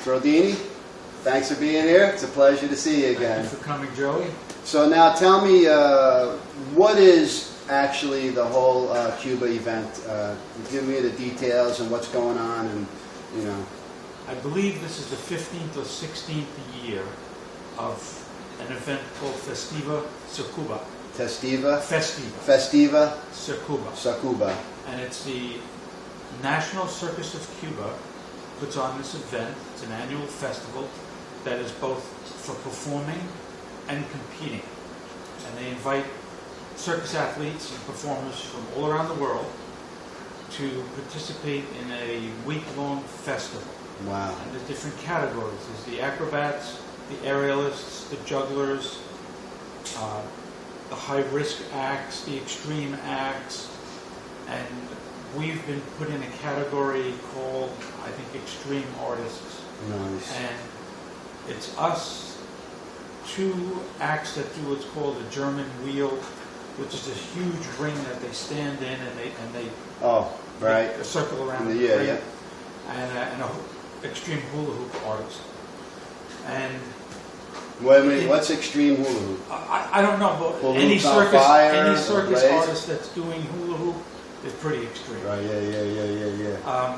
Throwdini, thanks for being here. It's a pleasure to see you again. Thank you for coming, Joey. So now tell me, what is actually the whole Cuba event? Give me the details and what's going on, and you know. I believe this is the 15th or 16th year of an event called Festiva Cuba. Festiva? Festiva. Festiva? Cuba. Cuba. And it's the National Circus of Cuba puts on this event. It's an annual festival that is both for performing and competing. And they invite circus athletes and performers from all around the world to participate in a week-long festival. Wow. And there's different categories. There's the acrobats, the aerialists, the jugglers, the high-risk acts, the extreme acts, and we've been put in a category called, I think, extreme artists. Nice. And it's us, two acts that do what's called a German wheel, which is a huge ring that they stand in and they oh, right. a circle around the yeah, ring, yeah. and an extreme hula hoop artist. And what's extreme hula hoop? I don't know, but Hula any hoop's on circus fire, artist that's doing hula hoop is pretty extreme. Right, yeah.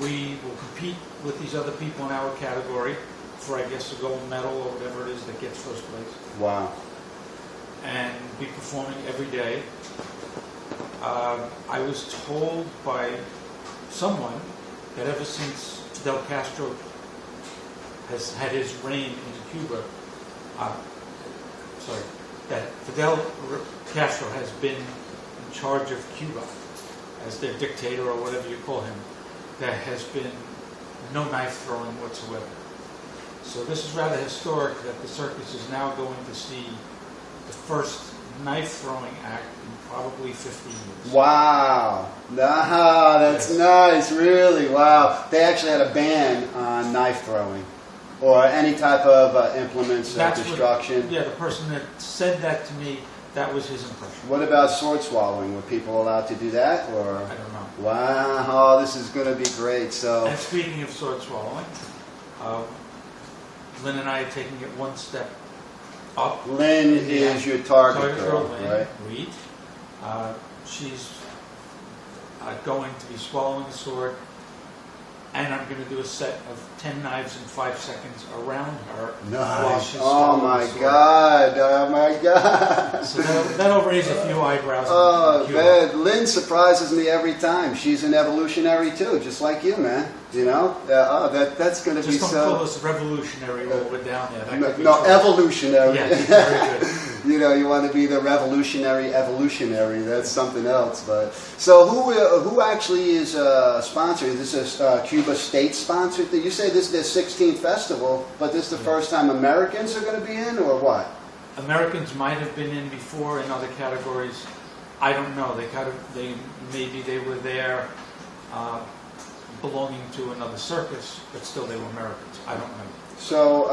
We will compete with these other people in our category for, I guess, a gold medal or whatever it is that gets first place. Wow. And be performing every day. I was told by someone that ever since Fidel Castro has had his reign in Cuba, that Fidel Castro has been in charge of Cuba as their dictator or whatever you call him, there has been no knife throwing whatsoever. So this is rather historic that the circus is now going to see the first knife throwing act in probably 50 years. Wow. Nah, that's nice, really. Wow. They actually had a ban on knife throwing or any type of implements of destruction. The person that said that to me, that was his impression. What about sword swallowing? Were people allowed to do that? Or I don't know. Wow. Oh, this is going to be great. So. And speaking of sword swallowing, Lynn and I are taking it one step up. Lynn is your target girl, Lynn right? Reed. She's going to be swallowing a sword, and I'm going to do a set of 10 knives in 5 seconds around her. Nice. Oh my God. Oh my God. So that'll raise a few eyebrows. Oh man, Lynn surprises me every time. She's an evolutionary too, just like you, man. You know? That's going to be so. Just don't call us revolutionary while we're down there. No, evolutionary. Yes, very good. You know, you want to be the revolutionary evolutionary. That's something else. But so, who actually is sponsoring? This is Cuba state sponsored. You say this is their 16th festival, but this is the first time Americans are going to be in, or what? Americans might have been in before in other categories. I don't know. Maybe they were there belonging to another circus, but still they were Americans. I don't know. So,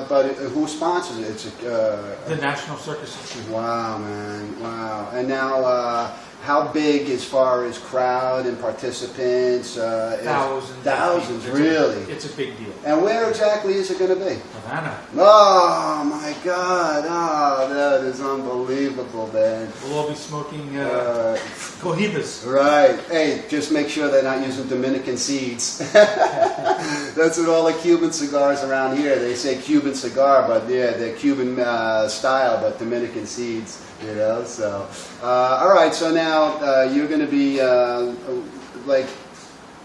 but who sponsors it? It's the National Circus of Cuba. Wow, man! Wow. And now, how big as far as crowd and participants? Thousands. Thousands, really? It's a big deal. And where exactly is it going to be? Havana. Oh my God! Oh, that is unbelievable, man. We'll all be smoking cohibas. Right. Hey, just make sure they're not using Dominican seeds. That's what all the Cuban cigars around here. They say Cuban cigar, but yeah, they're Cuban style, but Dominican seeds. You know. So, all right. So now you're going to be like.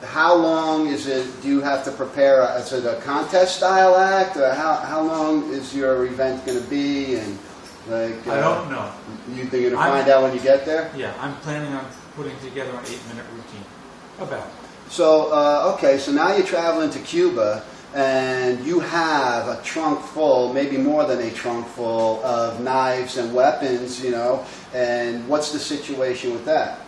How long is it? Do you have to prepare? Is it a contest style act, or how long is your event going to be? And like, I don't know. You're going to find out when you get there. Yeah, I'm planning on putting together an 8-minute routine. About. So okay, so now you're traveling to Cuba, and you have a trunk full, maybe more than a trunk full of knives and weapons. You know, and what's the situation with that?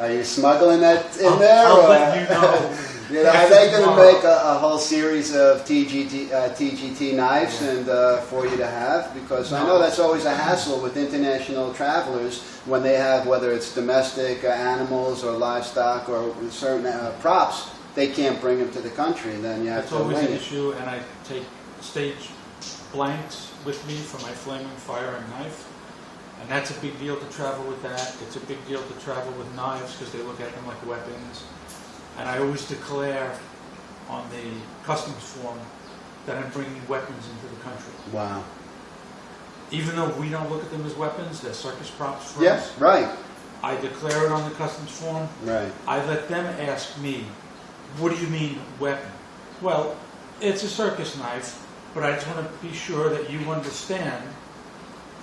Are you smuggling that in there? I'll let you know. You know, are they going to make a whole series of TGT knives and for you to have? Because I know that's always a hassle with international travelers when they have, whether it's domestic animals or livestock or certain props. they can't bring them to the country, then you have It's to always wing an it. issue, and I take stage blanks with me for my flaming fire and knife. And that's a big deal to travel with that. It's a big deal to travel with knives because they look at them like weapons. And I always declare on the customs form that I'm bringing weapons into the country. Wow. Even though we don't look at them as weapons, they're circus props for Yeah, us. right, I declare it on the customs form. right. I let them ask me, what do you mean weapon? Well, it's a circus knife, but I just want to be sure that you understand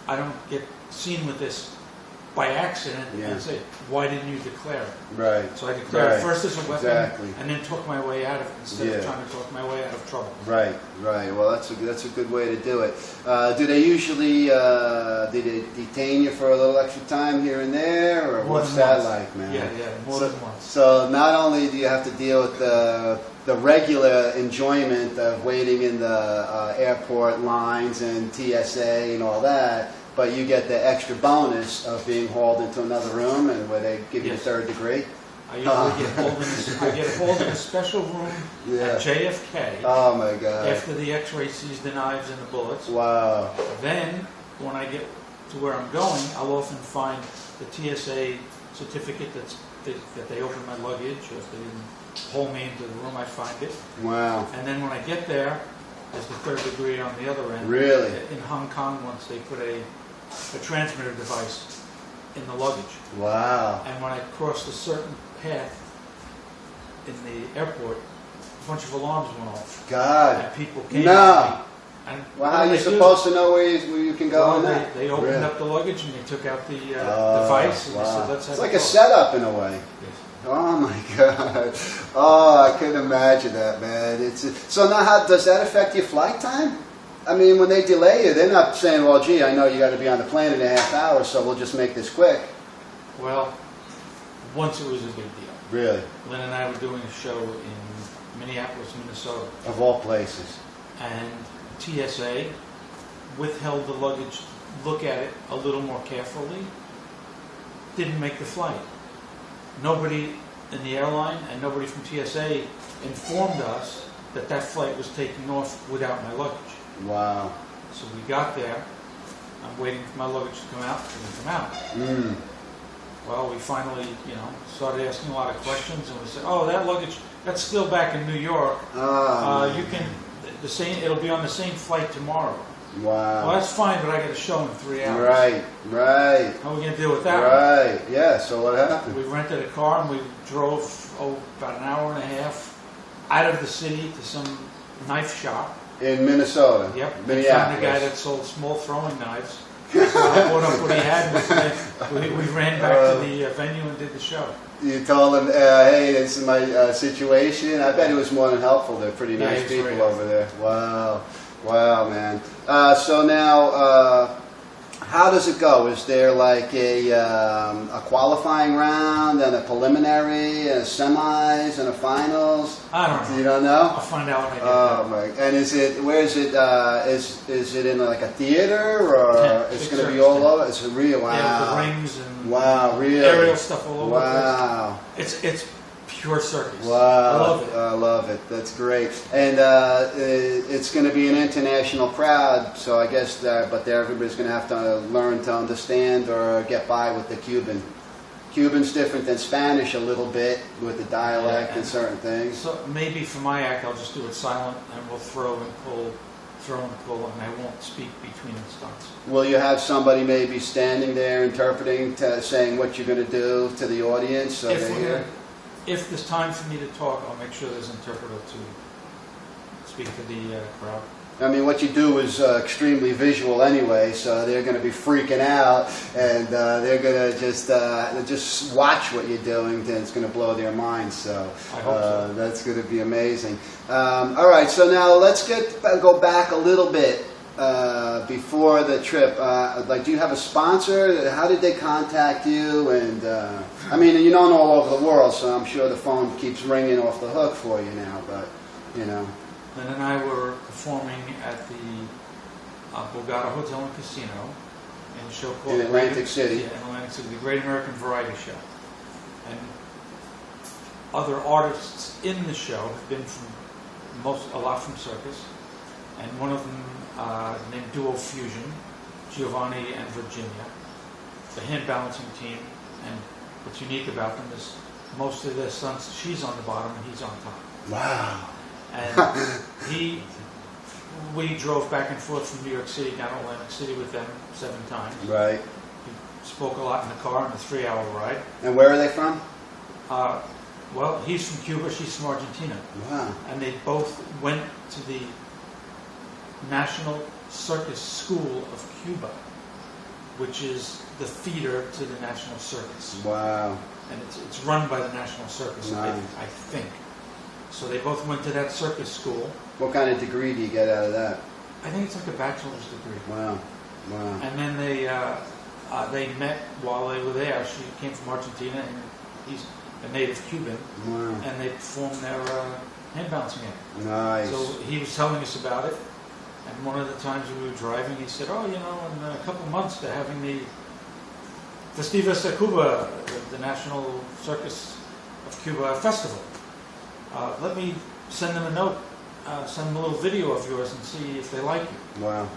I don't get seen with this by accident Yeah. and say, why didn't you declare it? Right. So I declared Right. first as a weapon Exactly. and then took my way out of it instead Yeah. of trying to talk my way out of trouble. Right, right. Well, that's a good way to do it. Do they usually do they detain you for a little extra time here and there, or More what's than that once. like, man? Yeah, more So- than once. So not only do you have to deal with the regular enjoyment of waiting in the airport lines and TSA and all that, but you get the extra bonus of being hauled into another room and where they give you Yes. third degree. I usually get hauled in a special room Yeah. at JFK Oh my God. after the X-ray sees the knives and the bullets. Wow. Then, when I get to where I'm going, I'll often find the TSA certificate that they opened my luggage, or if they didn't pull me into the room, I find it. Wow. And then when I get there, there's the third degree on the other end. Really? In Hong Kong once, they put a transmitter device in the luggage. Wow. And when I crossed a certain path in the airport, a bunch of alarms went off. God. And people came No. at me. And Well, what how are did you they do? supposed to know where you can go Well, in that? they opened Really? up the luggage and they took out the Oh, device and they wow. said, let's have It's like a a talk." setup in a way. Yes. Oh my God! Oh, I couldn't imagine that, man. So now, how does that affect your flight time? I mean, when they delay you, they're not saying, "Well, gee, I know you got to be on the plane in a half hour, so we'll just make this quick." Well, once it was a big deal. Really, Lynn and I were doing a show in Minneapolis, Minnesota, of all places. and TSA withheld the luggage to look at it a little more carefully. Didn't make the flight. Nobody in the airline and nobody from TSA informed us that that flight was taking off without my luggage. Wow. So we got there. I'm waiting for my luggage to come out. It didn't come out. Mm. Well, we finally, started asking a lot of questions, and we said, "Oh, that luggage, that's still back in New York. Oh, You can, it'll be on the same flight tomorrow." wow. Well, that's fine, but I got a show in 3 hours. Right. Right. How are we going to deal with that? Right. Yeah. So what happened? We rented a car and we drove about an hour and a half out of the city to some knife shop. In Minnesota. Yep. We Minneapolis. found a guy that sold small throwing knives. So I bought up what he had. And we ran back to the venue and did the show. You told them, "Hey, this is my situation." I bet it was more than helpful. They're pretty Yeah, nice he's people very over there. Wow, wow, man. So now, how does it go? Is there like a qualifying round and a preliminary, and a semis and a finals? I don't know. You don't know? I'll find out when I get Oh my! And is it? Where is it? Is it in like a theater, or Yeah, it's big going to be circus all tent. over? It's a real wow. there. The rings and Wow, really? aerial stuff all over Wow. the place. It's pure circus. Wow. I love it. I love it. That's great. And it's going to be an international crowd, so I guess but everybody's going to have to learn to understand or get by with the Cuban. Cuban's different than Spanish a little bit with the dialect Yeah, and certain things. So maybe for my act, I'll just do it silent, and we'll throw and pull, and I won't speak between the stunts. Will you have somebody maybe standing there interpreting, saying what you're going to do to the audience? So they hear? If there's time for me to talk, I'll make sure there's an interpreter to speak to the crowd. I mean, what you do is extremely visual anyway, so they're going to be freaking out, and they're going to just watch what you're doing, and it's going to blow their minds. So, I hope so. That's going to be amazing. All right, so now let's go back a little bit before the trip. Do you have a sponsor? How did they contact you? And I mean, you're known all over the world, so I'm sure the phone keeps ringing off the hook for you now. But Lynn and I were performing at the Borgata Hotel and Casino in a show called In Atlantic City. Yeah, in Atlantic City, the Great American Variety Show. And other artists in the show have been from a lot from circus, and one of them named Duo Fusion, Giovanni and Virginia, the hand balancing team. And what's unique about them is most of their stunts, she's on the bottom and he's on top. Wow. And we drove back and forth from New York City down to Atlantic City with them 7 times. Right. He spoke a lot in the car on a 3-hour ride. And where are they from? Well, he's from Cuba, she's from Argentina. Wow. And they both went to the National Circus School of Cuba, which is the feeder to the National Circus. Wow. And it's run by the National Circus, Nice. I think. So they both went to that circus school. What kind of degree do you get out of that? I think it's like a bachelor's degree. Wow. Wow. And then they met while they were there. She came from Argentina, and he's a native Cuban. Wow. And they performed their hand balancing act. Nice. So he was telling us about it. And one of the times we were driving, he said, "Oh, you know, in a couple of months they're having the Festivas de Cuba, the National Circus of Cuba Festival. Let me send them a note, send them a little video of yours and see if they like you." Wow.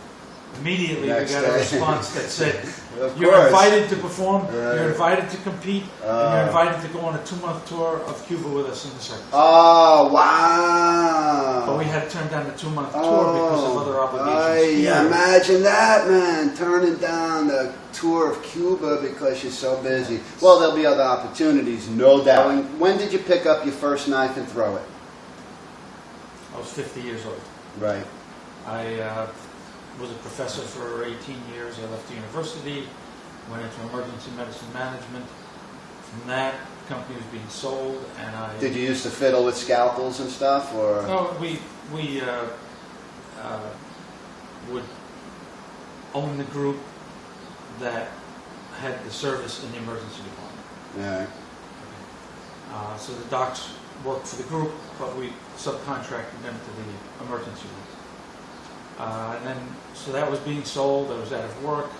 Immediately Next we got a day. response that said, Of "You're course. invited to perform, Right. you're invited to compete, and you're invited to go on a 2-month tour of Cuba with us in the circus." Oh, wow. But we had to turn down the 2-month tour because of other obligations. I here. imagine that, man. Turning down the tour of Cuba because you're so busy. Well, there'll be other opportunities, no doubt. When did you pick up your first knife and throw it? I was 50 years old. Right. I was a professor for 18 years. I left the university, went into emergency medicine management. From that, the company was being sold, and I... Did you used to fiddle with scalpels and stuff, or? No, we would own the group that had the service in the emergency department. Yeah. So the docs worked for the group, but we subcontracted them to the emergency room. And then, so that was being sold. I was out of work.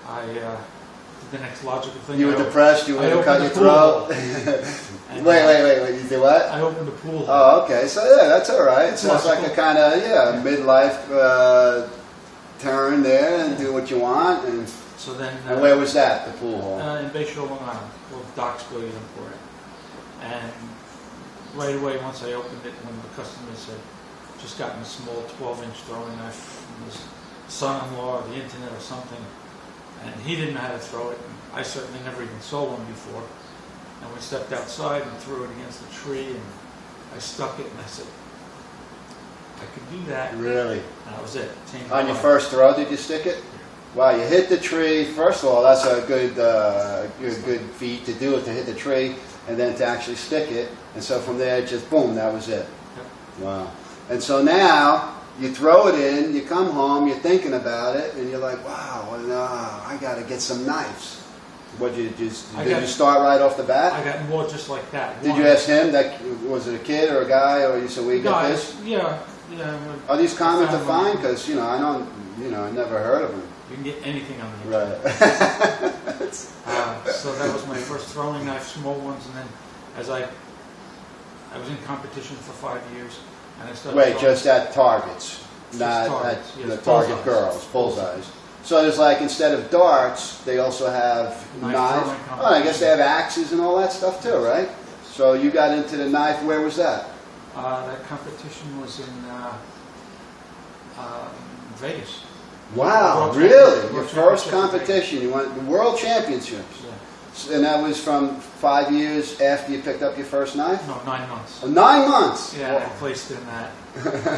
I did the next logical thing. You were depressed. You were going to cut your throat. And, wait. You did what? I opened a pool. Oh, okay. So yeah, that's all right. It sounds like a kind of midlife turn there and do what you want. And so then, and where was that? The pool hall. In Bayshore, Long Island, called Doc's Billiard Emporium. And right away, once I opened it, when the customers had just gotten a small 12-inch throwing knife from his son-in-law or the internet or something, and he didn't know how to throw it, and I certainly never even saw one before. And we stepped outside and threw it against the tree, and I stuck it, and I said, I could do that. Really? And that was it. Changed On my your life. first throw, did you stick it? Wow, you hit the tree. First of all, that's a good feat to do it, to hit the tree, and then to actually stick it. And so from there, just boom, that was it. Yep. Wow. And so now, you throw it in, you come home, you're thinking about it, and you're like, wow, I got to get some knives. What did you start right off the bat? I got more just like that. Did you ask him? Was it a kid or a guy, or you said, "We got this"? Yeah. Are these common to find? Because I don't, I never heard of them. You can get anything on the internet. Right. So that was my first throwing knife, small ones, and then as I was in competition for 5 years, and I started. Wait, just at targets, not targets, at yes, the target bullseyes. girls, bullseyes. So there's like, instead of darts, they also have knives. throwing Oh, I guess they have axes and all that stuff too, right? So you got into the knife. Where was that? That competition was in Vegas. Wow, World really? Championship. Your World first Championship. competition, you went the World Championships. Yeah. And that was from 5 years after you picked up your first knife? No, 9 months. Oh, 9 months? Yeah, I placed in that.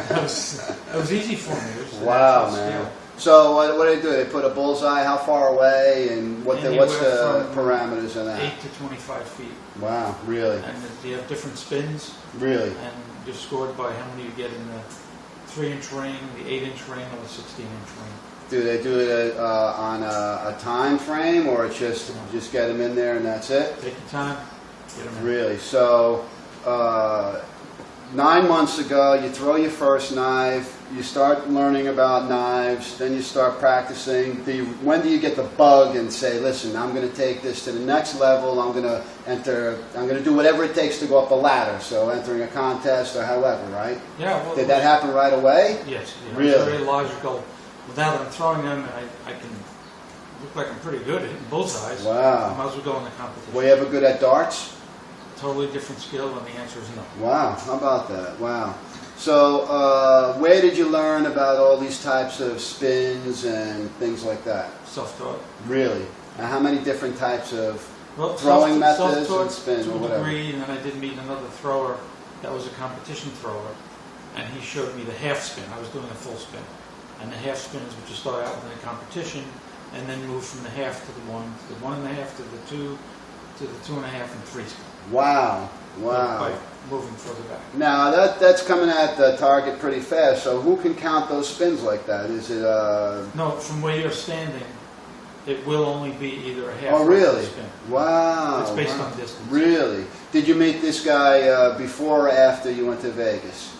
That was easy for me. It was an Wow, actual man. skill. So what do they do? They put a bullseye how far away, and what's Anywhere the from parameters of that? 8 to 25 feet. Wow, really? And you have different spins, Really? and you're scored by how many you get in the 3-inch ring, the 8-inch ring, or the 16-inch ring. Do they do it on a time frame, or it's just get them in there and that's it? Take your time, get them in. Really? So 9 months ago, you throw your first knife, you start learning about knives, then you start practicing. When do you get the bug and say, listen, I'm going to take this to the next level, I'm going to do whatever it takes to go up the ladder, so entering a contest or however, right? Yeah. Well, did that happen right away? Yes. Really? It's very logical. Now that I'm throwing them, I can look like I'm pretty good at hitting bullseyes. Wow. I might as well go in the competition. Were you ever good at darts? Totally different skill, and the answer is no. Wow, how about that? Wow. So, where did you learn about all these types of spins and things like that? Self-taught. Really? And how many different types of Well, throwing methods and self-taught spin to or a whatever? degree, and then I did meet another thrower that was a competition thrower, and he showed me the half spin. I was doing a full spin. And the half spin is what you start out with in a competition, and then move from the half to the 1.5 to the 2, to the 2.5 and 3 spin. Wow, wow. By moving further back. Now, that's coming at the target pretty fast, so who can count those spins like that? Is it No, from where you're standing, it will only be either a half Oh, or a really? full spin. Wow. It's based wow. on distance. Really? Did you meet this guy before or after you went to Vegas?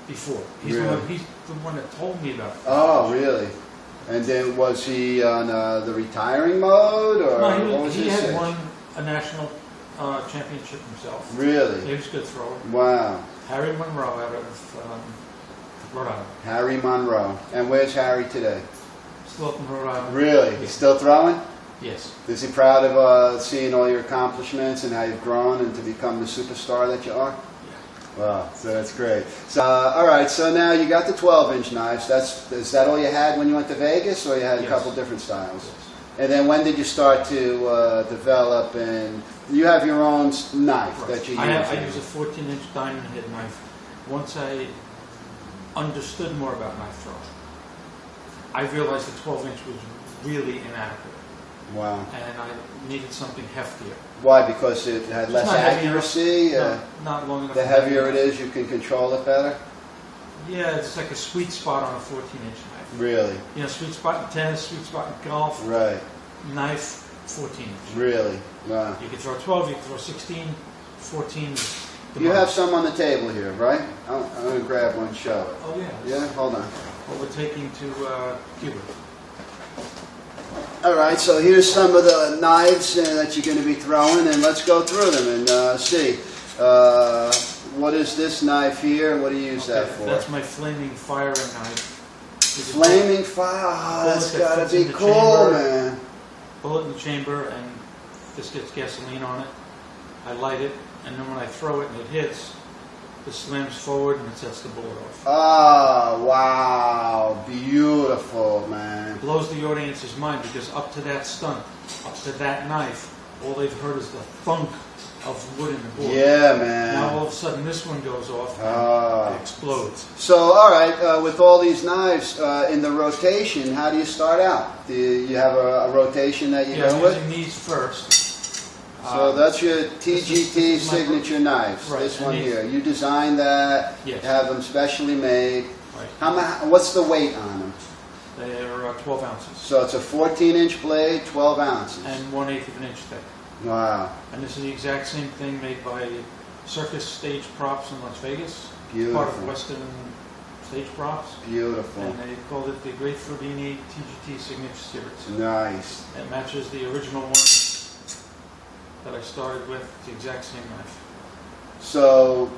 Before. He's the one that told me about it. Oh, really? And then was he on the retiring mode, or No, what was he his had age? won a national championship himself. Really? He was a good thrower. Wow. Harry Monroe out of Rhode Island. Harry Monroe. And where's Harry today? Still up in Rhode Island. Really? He's still throwing? Yes. Is he proud of seeing all your accomplishments and how you've grown and to become the superstar that you are? Yeah. Wow, so that's great. So, all right, so now you got the 12-inch knives. Is that all you had when you went to Vegas, or you had a Yes. couple different styles? Yes. And then when did you start to develop, and you have your own knife Right. that you use? I use a 14-inch diamond head knife. Once I understood more about knife throwing, I realized the 12-inch was really inadequate, Wow. and I needed something heftier. Why? Because it had less not heavy enough. accuracy? No, not long enough. The heavier it is, you can control it better? Yeah, it's like a sweet spot on a 14-inch knife. Really? You know, sweet spot in tennis, sweet spot in golf, Right. knife, 14-inch. Really? Wow. You can throw 12, you can throw 16, 14. is the You have most. some on the table here, right? I'm going to grab one and show it. Oh, yeah. Yeah, hold on. What we're taking to Cuba. All right, so here's some of the knives that you're going to be throwing, and let's go through them and see. What is this knife here, and what do you use that for? That's my flaming firing knife. Flaming fire? Oh, that's Bullet that got to fits be in the cool, chamber. man. Bullet in the chamber, and this gets gasoline on it. I light it, and then when I throw it and it hits, it slams forward and it sets the bullet off. Oh, wow. Beautiful, man. It blows the audience's mind, because up to that stunt, up to that knife, all they've heard is the thunk of wood in the board. Yeah, man. Now all of a sudden this one goes off and Oh. it explodes. So, all right, with all these knives in the rotation, how do you start out? Do you have a rotation that you Yeah, go I'm with? using these first. So that's your this TGT is my- signature knives. Right, This and one these- here. You designed that. Yes. You have them specially made. Right. What's the weight on them? They're 12 ounces So it's a 14-inch blade, 12 ounces. and 1/8 of an inch thick. Wow. And this is the exact same thing made by Circus Stage Props in Las Vegas. Beautiful. Part of Western Stage Props. Beautiful. And they called it the Great Throwdini TGT Signature Series. Nice. It matches the original one that I started with, the exact same knife. So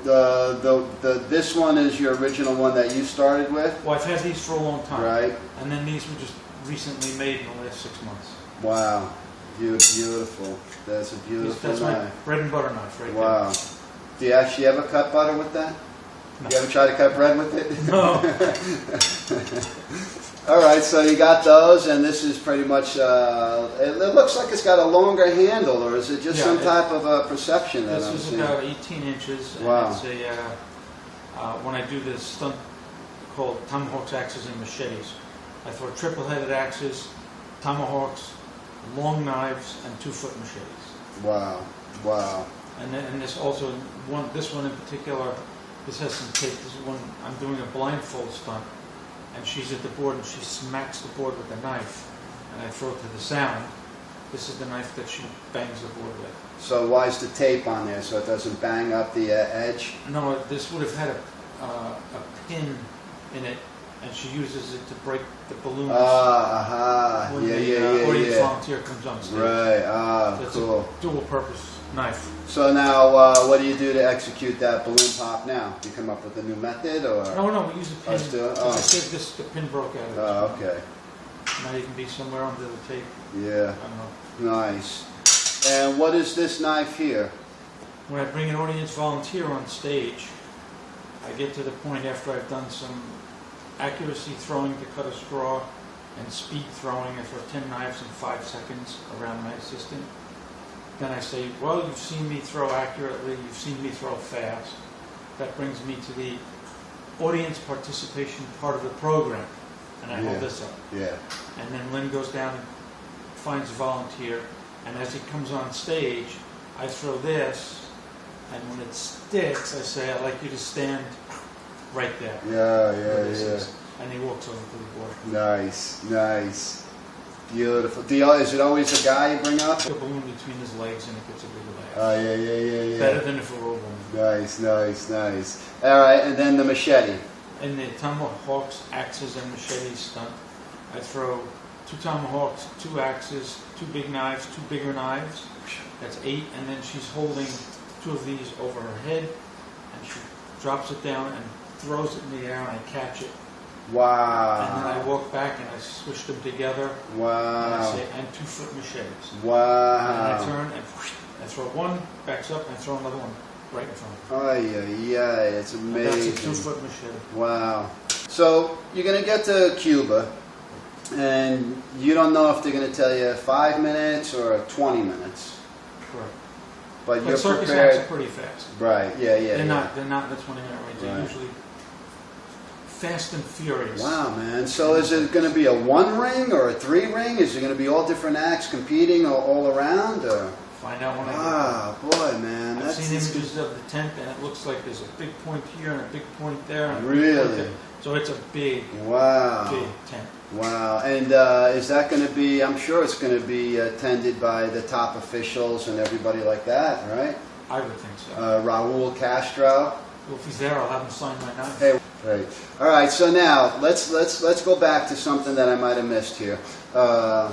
this one is your original one that you started with, Well, I've had these for a long time. right? And then these were just recently made in the last 6 months. Wow. Beautiful. That's a beautiful That's my knife. bread and butter knife right Wow. Do you actually ever cut butter with that? No. You ever try to cut bread with it? there. No. All right, so you got those, and this is pretty much, it looks like it's got a longer handle, or is it just Yeah, some type of a perception that This I'm is seeing? about 18 inches. And Wow. it's when I do this stunt called tomahawks, axes, and machetes, I throw triple-headed axes, tomahawks, long knives, and 2-foot machetes. Wow, wow. And this also, this one in particular, this has some tape. This is one, I'm doing a blindfold stunt, and she's at the board, and she smacks the board with a knife, and I throw it to the sound, This is the knife that she bangs the board with. So why is the tape on there so it doesn't bang up the edge? No, this would have had a pin in it, and she uses it to break the balloons when the audience volunteer comes on stage. Right, So it's cool. a dual-purpose knife. So now, what do you do to execute that balloon pop now? You come up with a new method, or? No, we use a pin. Oh, still? As Oh. I said, the pin broke out of it. Oh, okay. Might even be somewhere under the tape. Yeah, I don't know. nice. And what is this knife here? When I bring an audience volunteer on stage, I get to the point after I've done some accuracy throwing to cut a straw and speed throwing. I throw 10 knives in 5 seconds around my assistant. Then I say, well, you've seen me throw accurately, you've seen me throw fast. That brings me to the audience participation part of the program. And I hold this up. Yeah. And then Lynn goes down and finds a volunteer. And as he comes on stage, I throw this. And when it sticks, I say, I'd like you to stand right there. Yeah. And he walks over to the board. Nice, nice. Beautiful. Is it always a guy you bring up? A balloon between his legs and it gets a bigger laugh. Oh, yeah. Better than if it were a balloon. Nice. All right, and then the machete. In the tomahawks, axes, and machete stunt, I throw 2 tomahawks, 2 axes, 2 big knives, 2 bigger knives. That's 8, and then she's holding 2 of these over her head, and she drops it down and throws it in the air, and I catch it. Wow. And then I walk back and I swish them together. Wow. And I say, and 2-foot machetes. Wow. And I turn and I throw one, backs up, and I throw another one right in front of me. It's And amazing. that's a 2-foot machete. Wow. So you're going to get to Cuba, and you don't know if they're going to tell you 5 minutes or 20 minutes. Correct. But But you're circus prepared. acts are pretty fast. Right. Yeah. They're not in the 20-minute range. They're Right. usually fast and furious. Wow, man. So is it going to be a 1 ring or a 3 ring? Is it going to be all different acts competing all around? Or? Find out when I Wow, boy, man. I've seen images of the tent, and it looks like there's a big point here and a big point there. And a big Really? point there. So it's a big Wow. tent. Wow. And is that going to be, I'm sure it's going to be attended by the top officials and everybody like that, right? I would think so. Raul Castro. Well, if he's there, I'll have him sign my knife. Hey, right. All right. So now let's go back to something that I might have missed here. How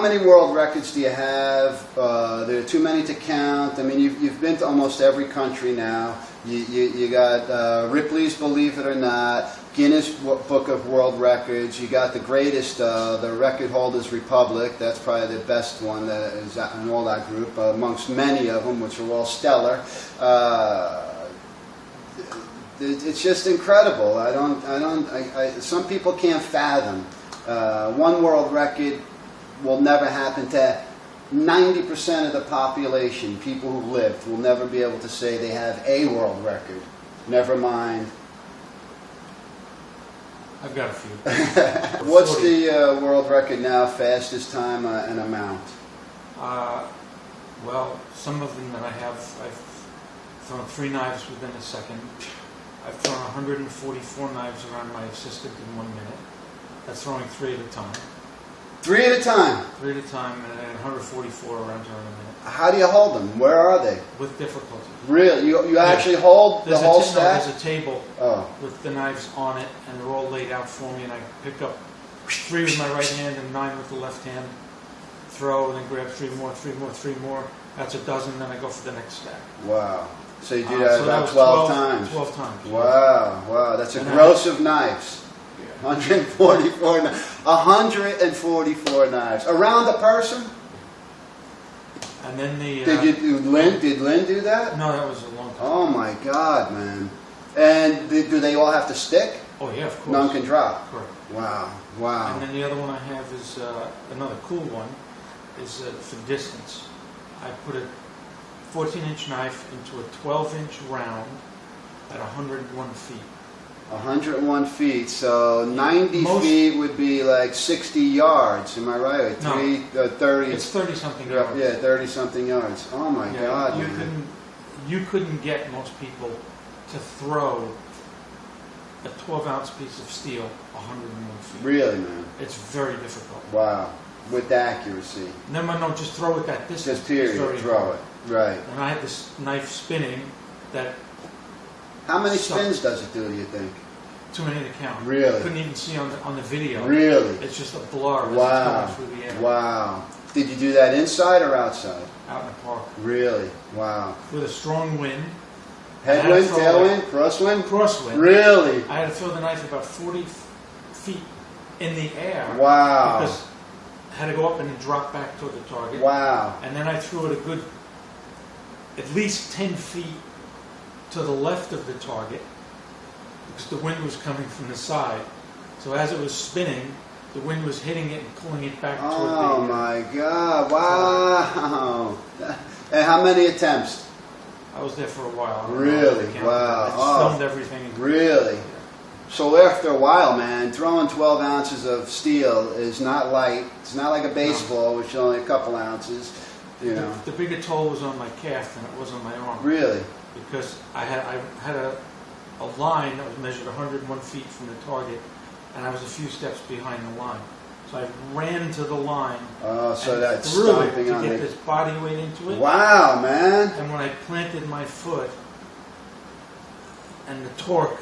many world records do you have? There are too many to count. I mean, you've been to almost every country now. You got Ripley's Believe It or Not, Guinness Book of World Records. You got the greatest, the Record Holders Republic. That's probably the best one that is in all that group, amongst many of them, which are all stellar. It's just incredible. Some people can't fathom. One world record will never happen to 90% of the population. People who lived will never be able to say they have a world record. Never mind. I've got a few. What's 40. the world record now, fastest time and amount? Well, some of them that I have, I've thrown 3 knives within a second. I've thrown 144 knives around my assistant in 1 minute. That's throwing 3 at a time. 3 at a time. 3 at a time, and then 144 around her in a minute. How do you hold them? Where are they? With difficulty. Really? You actually hold the whole stack? There's a table with the knives on it, and they're all laid out for me, and I pick up 3 with my right hand and 9 with the left hand, throw, and then grab 3 more, 3 more, 3 more. That's a dozen, then I go for the next stack. Wow. So you do that So about was 12 times? 12 times. Wow. That's a And gross of knives. Yeah. 144 knives. 144 knives. Around a person? And then the... Did Lynn do that? No, that was a long time. Oh my God, man. And do they all have to stick? Oh, yeah, of course. None can drop. Correct. Wow. And then the other one I have is another cool one, is for distance. I put a 14-inch knife into a 12-inch round at 101 feet. 101 feet, so 90 feet would be like 60 yards, am I right? No. 30. It's 30-something yards. Yeah, 30-something yards. Oh my God, man. You couldn't get most people to throw a 12-ounce piece of steel 101 feet. Really, man? It's very difficult. Wow. with accuracy. No, just throw it that distance. Just period, Very throw hard. it. Right. And I had this knife spinning that How many sucked. spins does it do, do you think? Too many to count. Really? Couldn't even see on the video. Really? It's just a blur as Wow. it's going through the air. Wow. Did you do that inside or outside? Out in the park. Really? Wow. With a strong wind. Headwind, tailwind, crosswind? Crosswind. Really? I had to throw the knife about 40 feet in the air. Wow. Because I had to go up and then drop back toward the target. Wow. And then I threw it a good, at least 10 feet to the left of the target, because the wind was coming from the side. So as it was spinning, the wind was hitting it and pulling it back toward the... Oh my God! Wow! And how many attempts? I was there for a while. I don't know Really? if I counted. Wow. I just Oh. filmed everything. Really? So after a while, man, throwing 12 ounces of steel is not light. It's not like a baseball, which is only a couple ounces. You know. The bigger toll was on my calf than it was on my arm. Really? Because I had a line that was measured 101 feet from the target, and I was a few steps behind the line. So I ran to the line Oh, so and that's threw it stomping to on get the... this body weight into it. Wow, man! And when I planted my foot, and the torque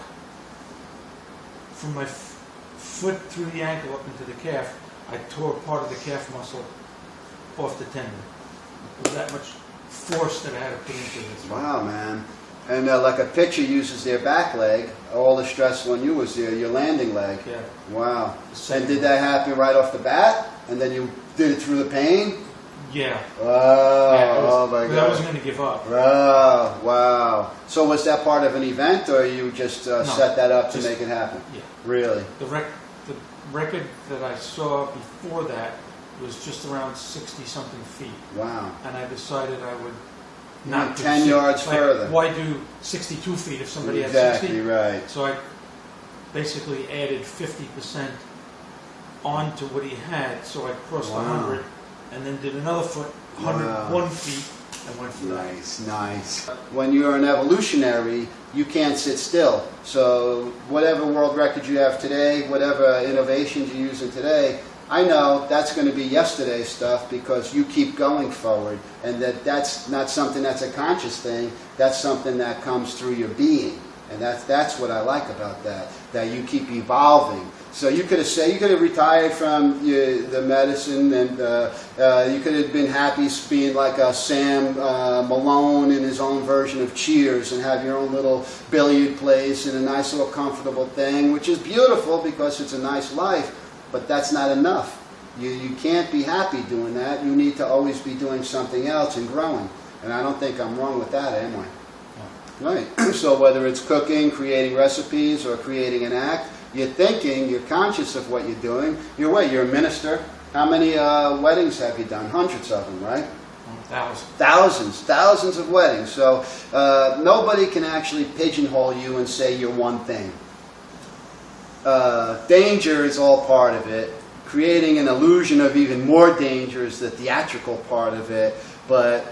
from my foot through the ankle up into the calf, I tore part of the calf muscle off the tendon. It was that much force that I had to put into this. Wow, man. And like a pitcher uses their back leg, all the stress on you was your landing leg. Yeah. Wow. Same. And did that happen right off the bat? And then you did it through the pain? Yeah. Wow. Yeah, Oh my I wasn't God. going to give up. Wow. Wow. So was that part of an event, or you just No, set that up to just- make it happen? Yeah. Really? The record that I saw before that was just around 60-something feet. Wow. And I decided I would You not went do 10 yards like, further. Why do 62 feet if somebody Exactly had 60? right. So I basically added 50% onto what he had, so I crossed Wow. 100, and then did another foot, 101 feet, and went for that. Nice, nice. When you're an evolutionary, you can't sit still. So whatever world record you have today, whatever innovations you're using today, I know that's going to be yesterday's stuff because you keep going forward, and that's not something that's a conscious thing. That's something that comes through your being, and that's what I like about that you keep evolving. So you could have retired from the medicine, and you could have been happy being like a Sam Malone in his own version of Cheers, and have your own little billiard place and a nice little comfortable thing, which is beautiful because it's a nice life. But that's not enough. You can't be happy doing that. You need to always be doing something else and growing. And I don't think I'm wrong with that, am I? No. Right. So whether it's cooking, creating recipes, or creating an act, you're thinking, you're conscious of what you're doing. You're a minister. How many weddings have you done? Hundreds of them, right? 1,000. Thousands of weddings. So nobody can actually pigeonhole you and say you're one thing. Danger is all part of it. Creating an illusion of even more danger is the theatrical part of it. But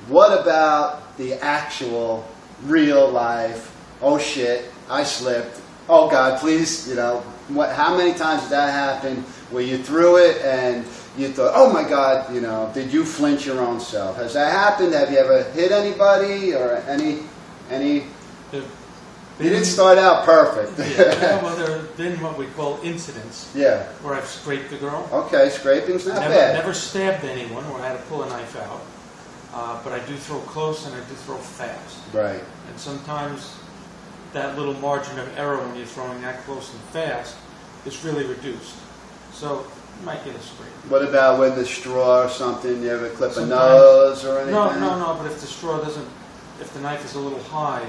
what about the actual, real life? Oh shit, I slipped. Oh God, please, how many times did that happen where you threw it and you thought, oh my God, did you flinch your own self? Has that happened? Have you ever hit anybody or any? You didn't start out perfect. Yeah, well, there have been what we call incidents Yeah. where I've scraped a girl. Okay, scraping's not bad. Never stabbed anyone where I had to pull a knife out. But I do throw close and I do throw fast. Right. And sometimes that little margin of error when you're throwing that close and fast is really reduced. So you might get a scrape. What about with the straw or something? You ever clip a Sometimes. nose or anything? No, but if the straw doesn't, if the knife is a little high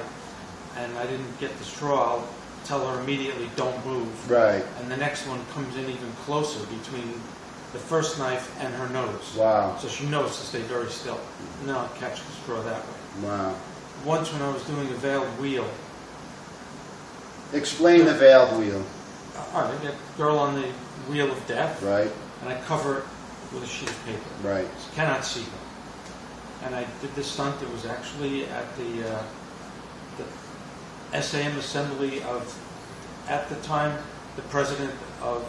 and I didn't get the straw, I'll tell her immediately, don't move. Right. And the next one comes in even closer between the first knife and her nose. Wow. So she knows to stay very still. And then I'll catch the straw that way. Wow. Once when I was doing a veiled wheel, Explain the veiled wheel. I get the girl on the wheel of death, Right. and I cover it with a sheet of paper. Right. So you cannot see her. And I did this stunt. It was actually at the SAM assembly of, at the time, the president of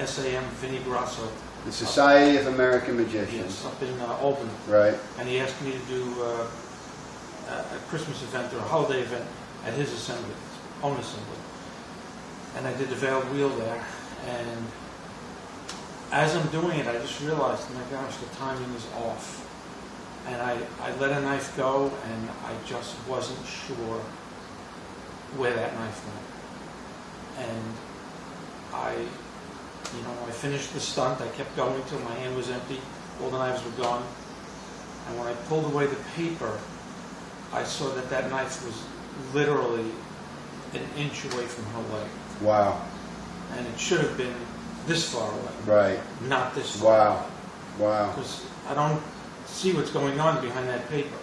SAM, Vinnie Grasso, The Society of American Magicians. Yes, up in Albany. Right. And he asked me to do a Christmas event or a holiday event at his assembly, his own assembly. And I did the veiled wheel there. And as I'm doing it, I just realized, my gosh, the timing is off. And I let a knife go, and I just wasn't sure where that knife went. And I finished the stunt. I kept going until my hand was empty. All the knives were gone. And when I pulled away the paper, I saw that that knife was literally an inch away from her leg. Wow. And it should have been this far away. Right. Not this far. Wow. Wow. Because I don't see what's going on behind that paper.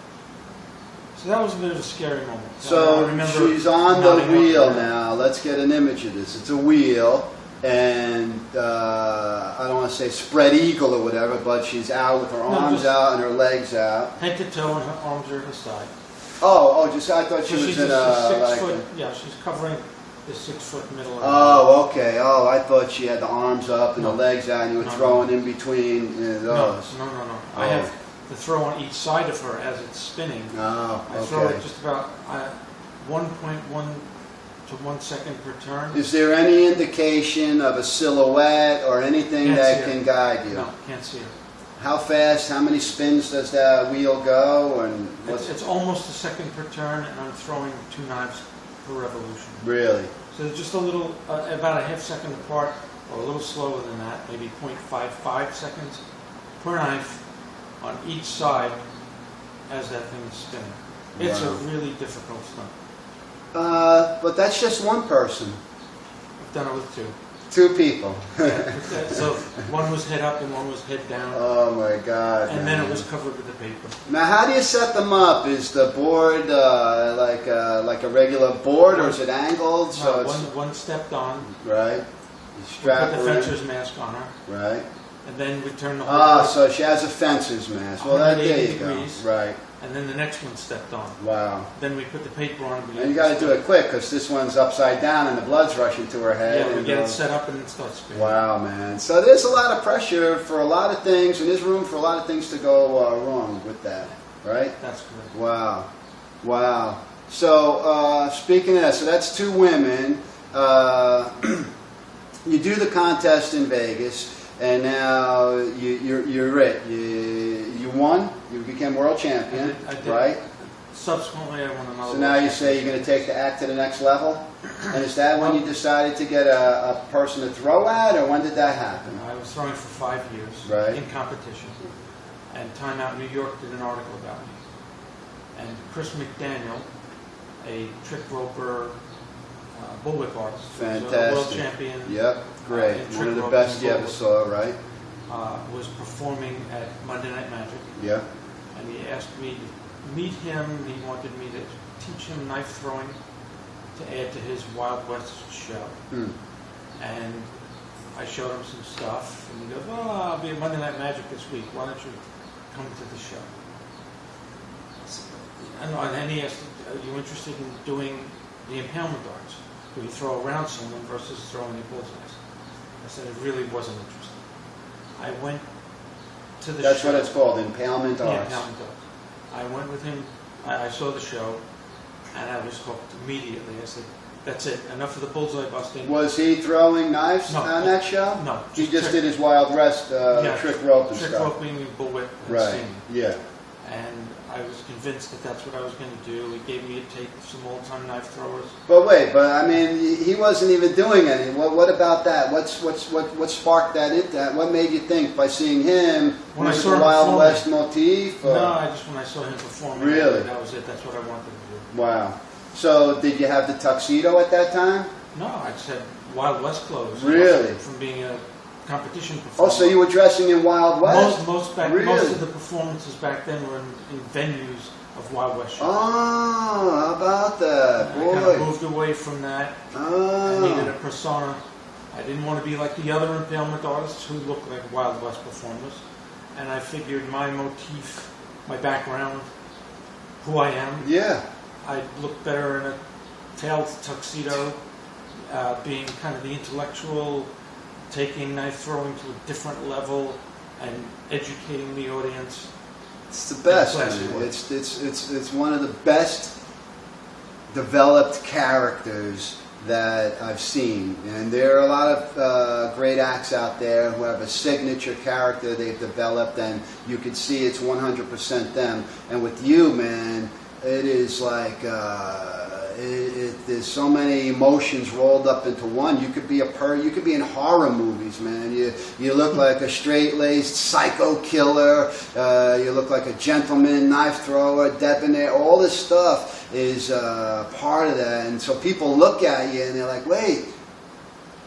So that was a bit of a scary moment. So I remember she's on the nodding wheel up. now. Let's get an image of this. It's a wheel, and I don't want to say spread eagle or whatever, but she's out with her arms out and her legs out. Head to toe, and her arms are at her side. Just I thought she So was she's in a 6 like. foot. Yeah, she's covering the 6 foot middle. Oh, okay. Oh, I thought she had the arms up and the No. legs out, and you were No, throwing in between those. No. Oh. I have the throw on each side of her as it's spinning. Oh, I throw okay. it just about 1.1 to 1 second per turn. Is there any indication of a silhouette or anything Can't that see can it. guide you? No, can't see it. How fast, how many spins does that wheel go? And It's almost a second per turn, and I'm throwing 2 knives per revolution. Really? So they're just a little, about a half second apart, or a little slower than that, maybe 0.55 seconds per knife on each side as that thing is spinning. It's Wow. a really difficult stunt. But that's just one person. I've done it with 2. 2 people. So one was head up and one was head down, Oh my God. and then man. it was covered with the paper. Now, how do you set them up? Is the board like a regular board, or is it angled? So it's One stepped on, right. You we strap put the her in. fencer's mask on her, Right. and then we turned the whole So she has a fencer's mask. Well, there 180 you go. degrees. Right. and then the next one stepped on. Wow. Then we put the paper on. And you got to do it quick because this one's upside down and the blood's rushing to her head. Yeah, we and, get it set up and it starts spinning. Wow, man. So there's a lot of pressure for a lot of things, and there's room for a lot of things to go wrong with that, right? That's correct. Wow. Wow. So speaking of that, so that's 2 women. You do the contest in Vegas, and now you're it. You won. You became world champion, I did. right? Subsequently, I won another. So now you say you're going to take the act to the next level? And is that when you decided to get a person to throw at, or when did that happen? I was throwing for 5 years Right. in competition, and Time Out New York did an article about me. And Chris McDaniel, a trick roper, bullwhip artist, who's a world Fantastic. champion. Yep, great. in One trick of the roping best you and ever bullwhip, saw, right? was performing at Monday Night Magic, Yeah. and he asked me to meet him. He wanted me to teach him knife throwing to add to his Wild West show. Hmm. And I showed him some stuff, and he goes, "Well, I'll be at Monday Night Magic this week. Why don't you come to the show?" And then he asked, "Are you interested in doing the impalement darts? Do you throw around someone versus throwing a bullseye?" I said, "It really wasn't interesting." I went to the That's show. what it's called, impalement Yeah, arts. impalement darts. I went with him. I saw the show, and I was hooked immediately. I said, "That's it. Enough of the bullseye busting." Was he throwing knives No. on that show? No, He just trick- did his Wild West Yeah, trick rope and trick stuff. roping, bullwhip, and Right, singing. yeah. And I was convinced that that's what I was going to do. He gave me a tape of some old-time knife throwers. But wait, I mean, he wasn't even doing any. What about that? What sparked that? What made you think by seeing him? When I was it saw the him Wild performing. West motif? Or? No, when I saw him performing, Really? that was it. That's what I wanted to do. Wow. So did you have the tuxedo at that time? No, I just had Wild West clothes. Really? From being a competition performer. Oh, so you were dressing in Wild West? Most Really? of the performances back then were in venues of Wild West shows. Oh, how about that, I kind of boy? moved away from that. I needed a Oh, persona. I didn't want to be like the other impalement artists who looked like Wild West performers. And I figured my motif, my background, who I am, yeah. I'd look better in a tailed tuxedo, being kind of the intellectual taking knife throwing to a different level and educating the audience. It's the best. Classic Man. work. It's one of the best developed characters that I've seen, and there are a lot of great acts out there who have a signature character they've developed, and you can see it's 100% them. And with you, man, it is like there's so many emotions rolled up into one. You could be you could be in horror movies, man. You look like a straight-laced psycho killer. You look like a gentleman, knife thrower, debonair. All this stuff is part of that, and so people look at you and they're like, "Wait,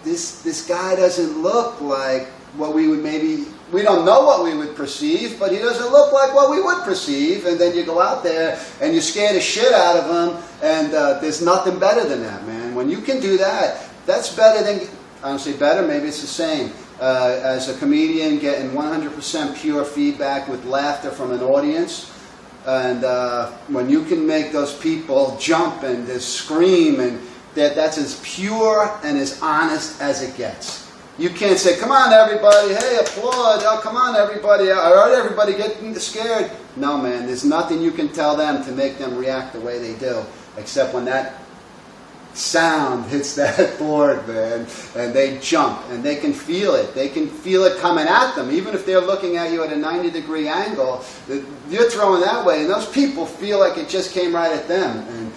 this guy doesn't look like what we would maybe." We don't know what we would perceive, but he doesn't look like what we would perceive. And then you go out there and you scare the shit out of him, and there's nothing better than that, man. When you can do that, that's better than, I don't say better, maybe it's the same. As a comedian, getting 100% pure feedback with laughter from an audience. And when you can make those people jump and just scream, and that's as pure and as honest as it gets. You can't say, "Come on, everybody, hey, applaud, oh, come on, everybody, all right, everybody getting scared." No, man, there's nothing you can tell them to make them react the way they do, except when that sound hits that board, man, and they jump, and they can feel it. They can feel it coming at them, even if they're looking at you at a 90-degree angle. You're throwing that way, and those people feel like it just came right at them, and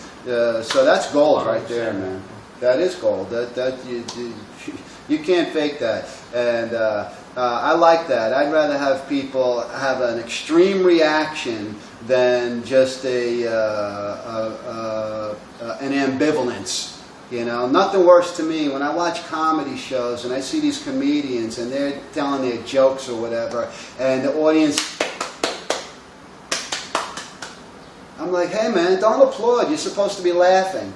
so that's gold right there, man. That is gold. You can't fake that, and I like that. I'd rather have people have an extreme reaction than just an ambivalence. You know, nothing worse to me when I watch comedy shows and I see these comedians and they're telling their jokes or whatever, and the audience. I'm like, "Hey, man, don't applaud. You're supposed to be laughing.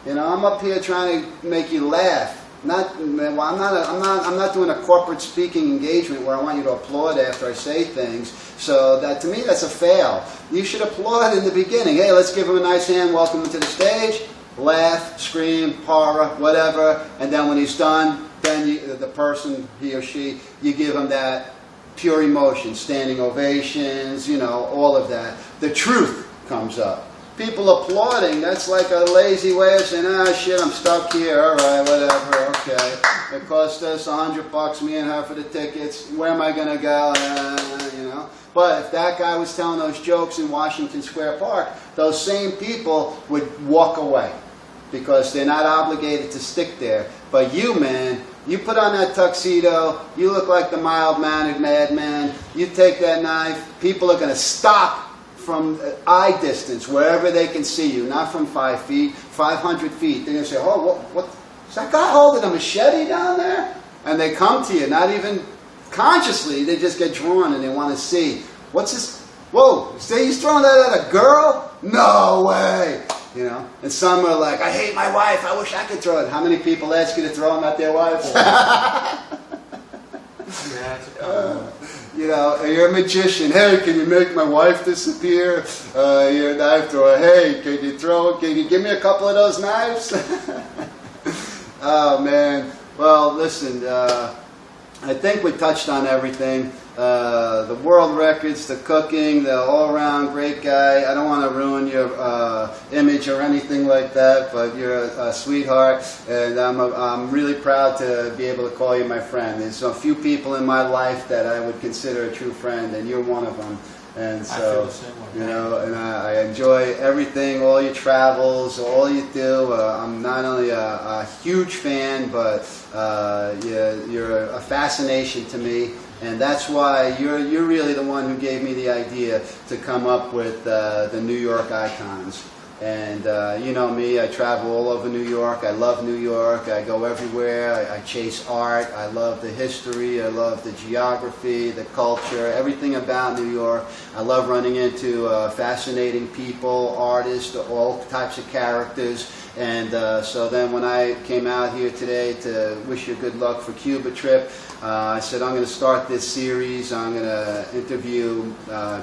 You know, I'm up here trying to make you laugh. I'm not doing a corporate speaking engagement where I want you to applaud after I say things. So that, to me, that's a fail. You should applaud in the beginning. Hey, let's give him a nice hand. Welcome him to the stage. Laugh, scream, horror, whatever. And then when he's done, then the person, he or she, you give him that pure emotion, standing ovations, you know, all of that. The truth comes up. People applauding, that's like a lazy way of saying, "Ah, shit, I'm stuck here, all right, whatever, okay. It cost us $100, me and her, for the tickets. Where am I going to go?" You know. But if that guy was telling those jokes in Washington Square Park, those same people would walk away because they're not obligated to stick there. But you, man, you put on that tuxedo, you look like the mild-mannered madman, you take that knife, people are going to stop from eye distance, wherever they can see you, not from 5 feet, 500 feet. They're going to say, "Oh, what? Is that guy holding a machete down there?" And they come to you, not even consciously, they just get drawn and they want to see. What's this? Whoa, say he's throwing that at a girl? No way! You know? And some are like, "I hate my wife, I wish I could throw it." How many people ask you to throw them at their wives? Yeah, it's a common one. You know, you're a magician. "Hey, can you make my wife disappear?" You're a knife thrower. "Hey, can you give me a couple of those knives?" Oh, man. Well, listen, I think we touched on everything. The world records, the cooking, the all-around great guy. I don't want to ruin your image or anything like that, but you're a sweetheart, and I'm really proud to be able to call you my friend. There's a few people in my life that I would consider a true friend, and you're one of them. And so, I feel the same way. you know, and I enjoy everything, all your travels, all you do. I'm not only a huge fan, but you're a fascination to me. And that's why you're really the one who gave me the idea to come up with the New York icons. And you know me, I travel all over New York. I love New York. I go everywhere. I chase art. I love the history. I love the geography, the culture, everything about New York. I love running into fascinating people, artists, all types of characters. And so then when I came out here today to wish you good luck for Cuba trip, I said I'm going to start this series. I'm going to interview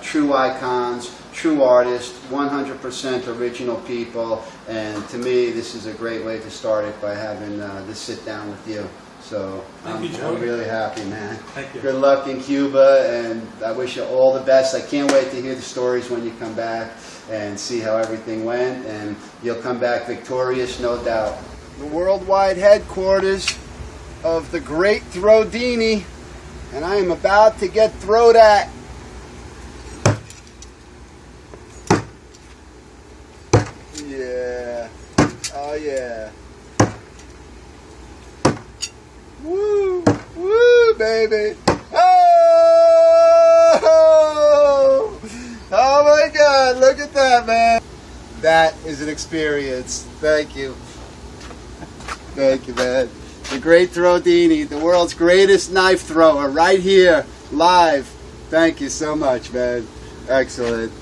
true icons, true artists, 100% original people. And to me, this is a great way to start it by having this sit down with you. So Thank you, I'm Joey. really happy, man. Thank you. Good luck in Cuba, and I wish you all the best. I can't wait to hear the stories when you come back and see how everything went, and you'll come back victorious, no doubt. The worldwide headquarters of the Great Throwdini, and I am about to get throwed at. Yeah. Oh yeah. Woo! Woo, baby! Oh! Oh my God! Look at that, man! That is an experience. Thank you. Thank you, man. The Great Throwdini, the world's greatest knife thrower, right here, live. Thank you so much, man. Excellent.